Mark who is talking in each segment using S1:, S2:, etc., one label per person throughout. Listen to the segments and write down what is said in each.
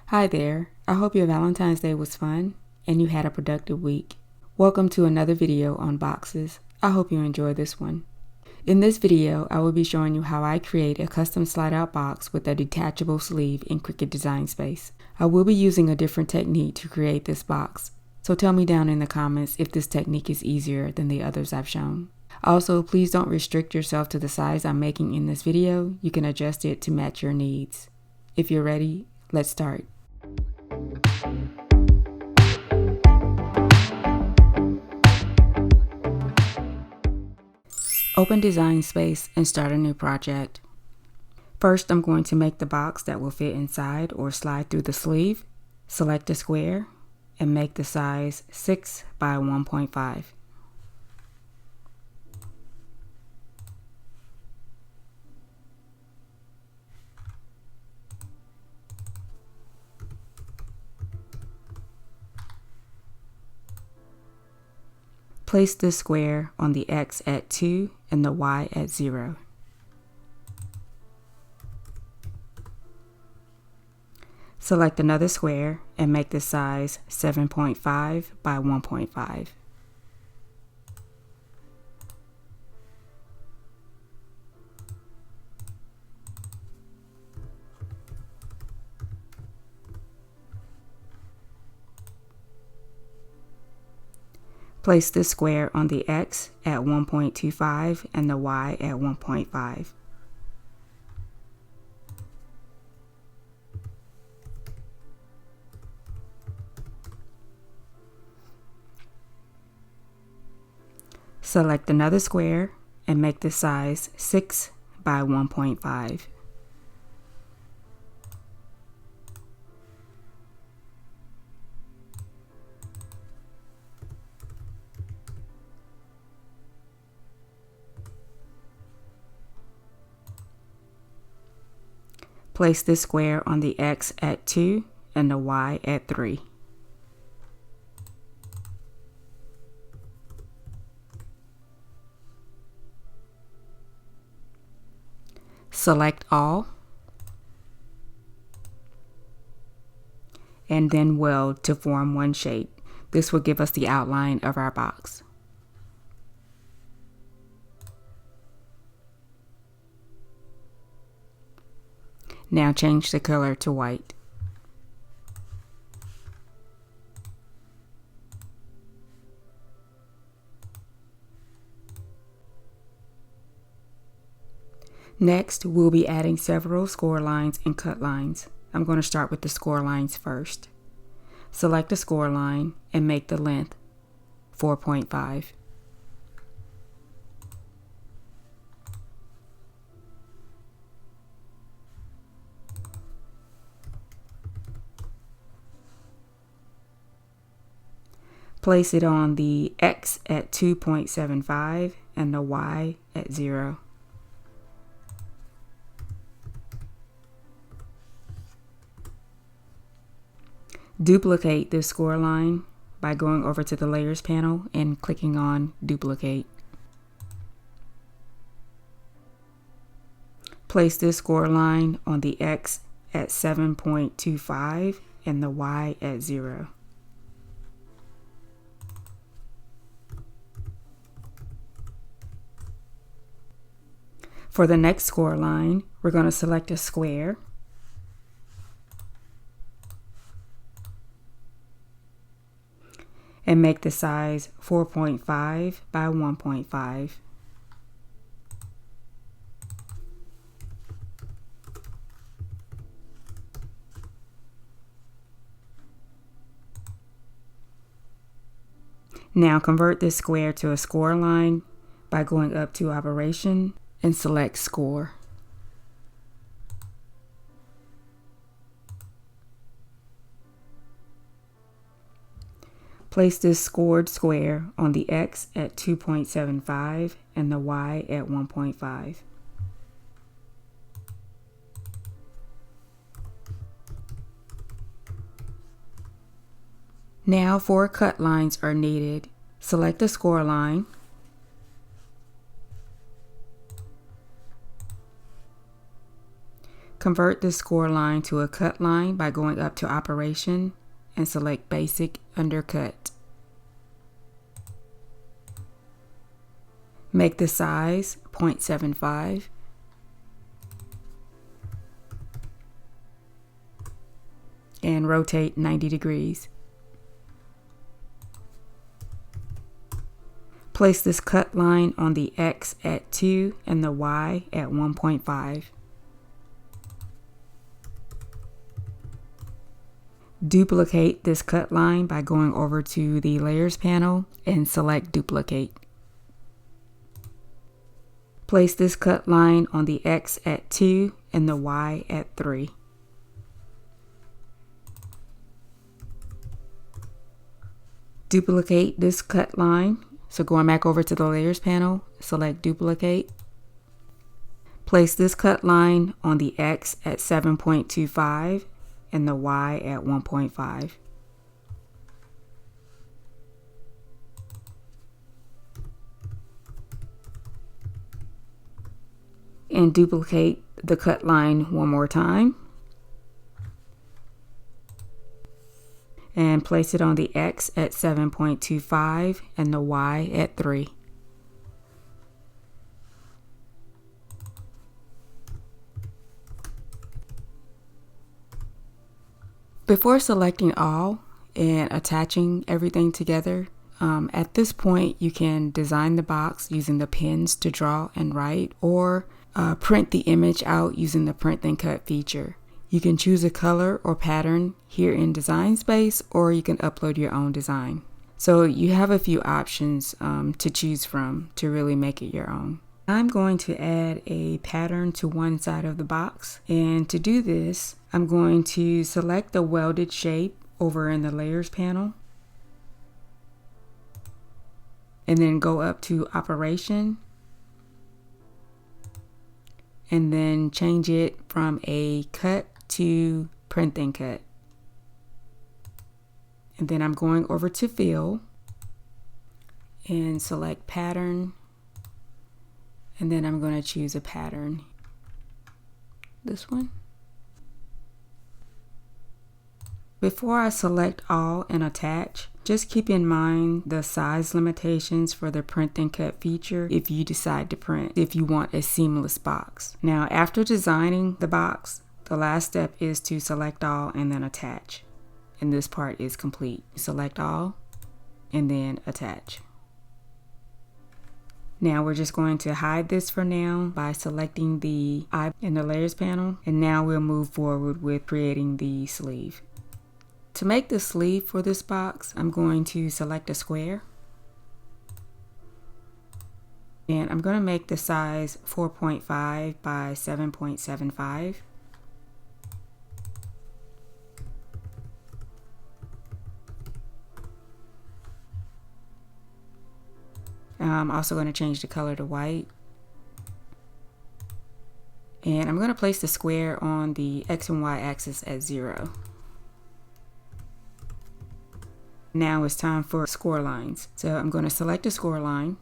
S1: Hi there, I hope your Valentine's Day was fun and you had a productive week. Welcome to another video on boxes. I hope you enjoy this one. In this video, I will be showing you how I create a custom slide-out box with a detachable sleeve in Cricut Design Space. I will be using a different technique to create this box, so tell me down in the comments if this technique is easier than the others I've shown. Also, please don't restrict yourself to the size I'm making in this video. You can adjust it to match your needs. If you're ready, let's start. Open Design Space and start a new project. First, I'm going to make the box that will fit inside or slide through the sleeve. Select a square and make the size 6 by 1.5. Place this square on the X at 2 and the Y at 0. Select another square and make the size 7.5 by 1.5. Place this square on the X at 1.25 and the Y at 1.5. Select another square and make the size 6 by 1.5. Place this square on the X at 2 and the Y at 3. Select all and then weld to form one shape. This will give us the outline of our box. Now change the color to white. Next, we'll be adding several score lines and cut lines. I'm going to start with the score lines first. Select a score line and make the length 4.5. Place it on the X at 2.75 and the Y at 0. Duplicate this score line by going over to the Layers panel and clicking on Duplicate. Place this score line on the X at 7.25 and the Y at 0. For the next score line, we're going to select a square and make the size 4.5 by 1.5. Now convert this square to a score line by going up to Operation and select Score. Place this scored square on the X at 2.75 and the Y at 1.5. Now 4 cut lines are needed. Select a score line Convert this score line to a cut line by going up to Operation and select Basic under Cut. Make the size 0.75 and rotate 90 degrees. Place this cut line on the X at 2 and the Y at 1.5. Duplicate this cut line by going over to the Layers panel and select Duplicate. Place this cut line on the X at 2 and the Y at 3. Duplicate this cut line. So going back over to the Layers panel, select Duplicate. Place this cut line on the X at 7.25 and the Y at 1.5. And duplicate the cut line one more time. And place it on the X at 7.25 and the Y at 3. Before selecting all and attaching everything together, at this point you can design the box using the pens to draw and write, or print the image out using the print then cut feature. You can choose a color or pattern here in Design Space, or you can upload your own design. So you have a few options to choose from to really make it your own. I'm going to add a pattern to one side of the box, and to do this I'm going to select the welded shape over in the Layers panel and then go up to Operation and then change it from a cut to print then cut. And then I'm going over to Fill and select Pattern, and then I'm going to choose a pattern, this one. Before I select all and attach, just keep in mind the size limitations for the print then cut feature if you decide to print, if you want a seamless box. Now, after designing the box, the last step is to select all and then attach. And this part is complete. Select all and then attach. Now we're just going to hide this for now by selecting the eye in the Layers panel, and now we'll move forward with creating the sleeve. To make the sleeve for this box, I'm going to select a square, and I'm going to make the size 4.5 by 7.75. I'm also going to change the color to white. And I'm going to place the square on the X and Y axis at 0. Now it's time for score lines. So I'm going to select a score line.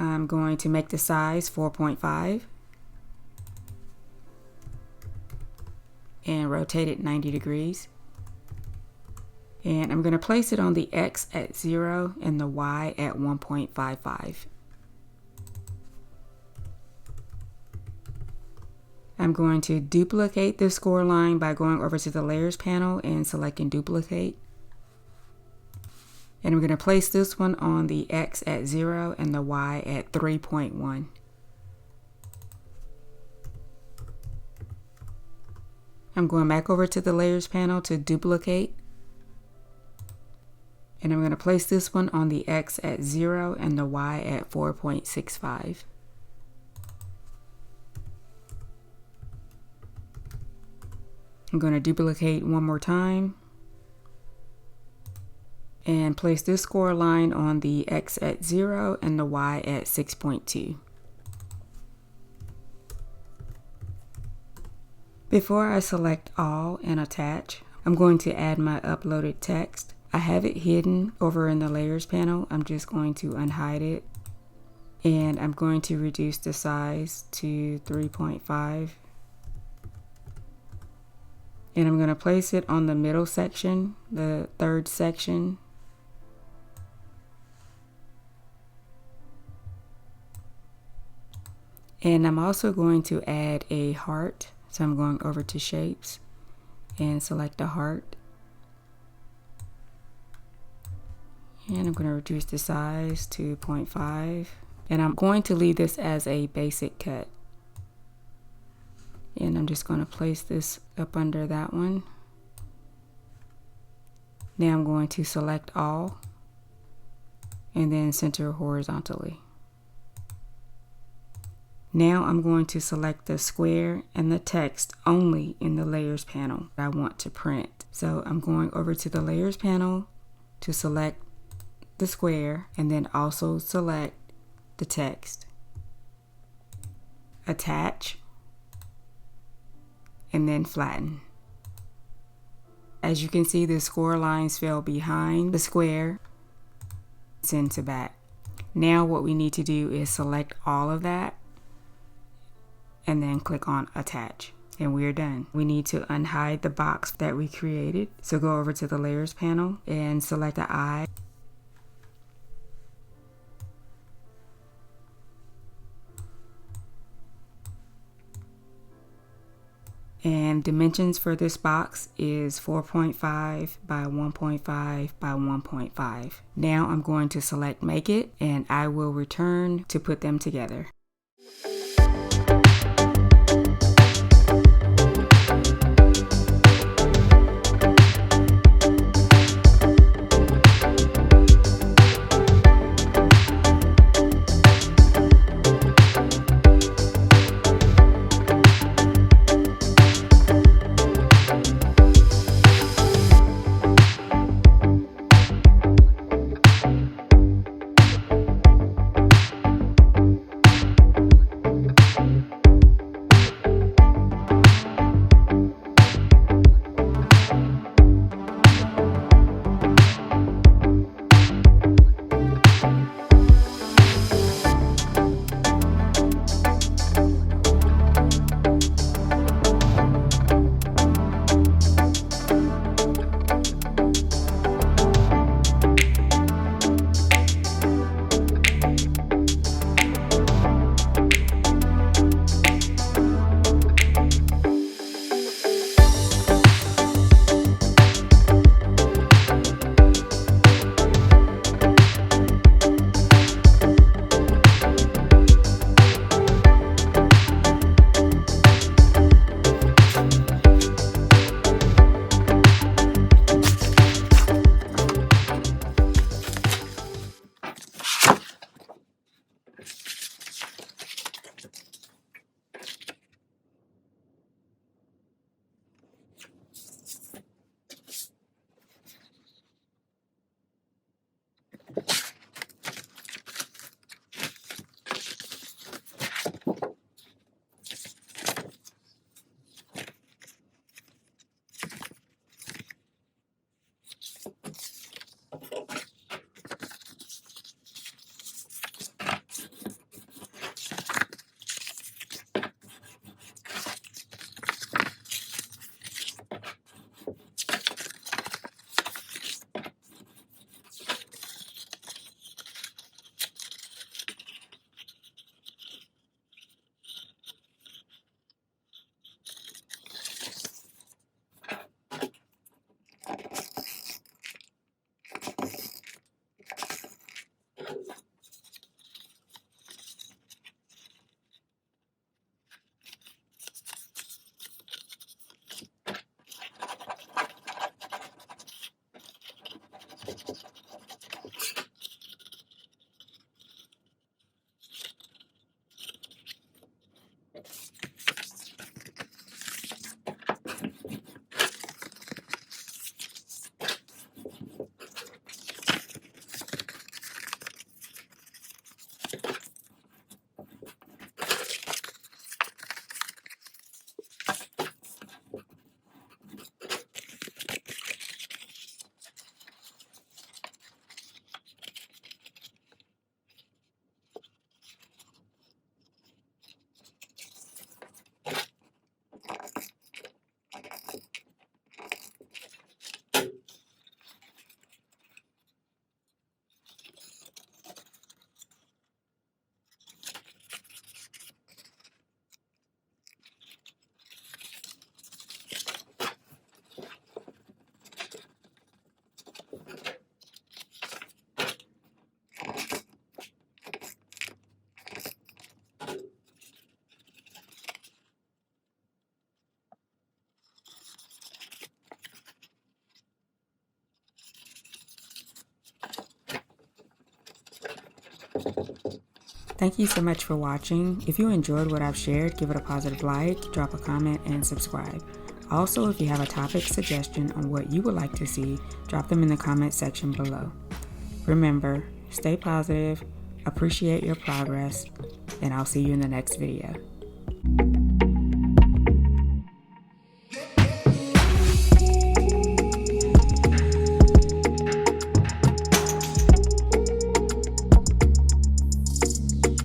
S1: I'm going to make the size 4.5 and rotate it 90 degrees. And I'm going to place it on the X at 0 and the Y at 1.55. I'm going to duplicate this score line by going over to the Layers panel and selecting Duplicate. And I'm going to place this one on the X at 0 and the Y at 3.1. I'm going back over to the Layers panel to duplicate. And I'm going to place this one on the X at 0 and the Y at 4.65. I'm going to duplicate one more time and place this score line on the X at 0 and the Y at 6.2. Before I select all and attach, I'm going to add my uploaded text. I have it hidden over in the Layers panel. I'm just going to unhide it And I'm going to reduce the size to 3.5. And I'm going to place it on the middle section, the third section. And I'm also going to add a heart. So I'm going over to Shapes and select a heart. And I'm going to reduce the size to 0.5. And I'm going to leave this as a basic cut. And I'm just going to place this up under that one. Now I'm going to select all and then center horizontally. Now I'm going to select the square and the text only in the layers panel I want to print. So I'm going over to the layers panel to select the square and then also select the text. Attach and then flatten. As you can see, the score lines fell behind the square. Send to back. Now what we need to do is select all of that and then click on attach, and we're done. We need to unhide the box that we created. So go over to the layers panel and select the eye. And dimensions for this box is 4.5 by 1.5 by 1.5. Now I'm going to select Make It, and I will return to put them together. Thank you so much for watching. If you enjoyed what I've shared, give it a positive like, drop a comment, and subscribe. Also, if you have a topic suggestion on what you would like to see, drop them in the comment section below. Remember, stay positive, appreciate your progress, and I'll see you in the next video.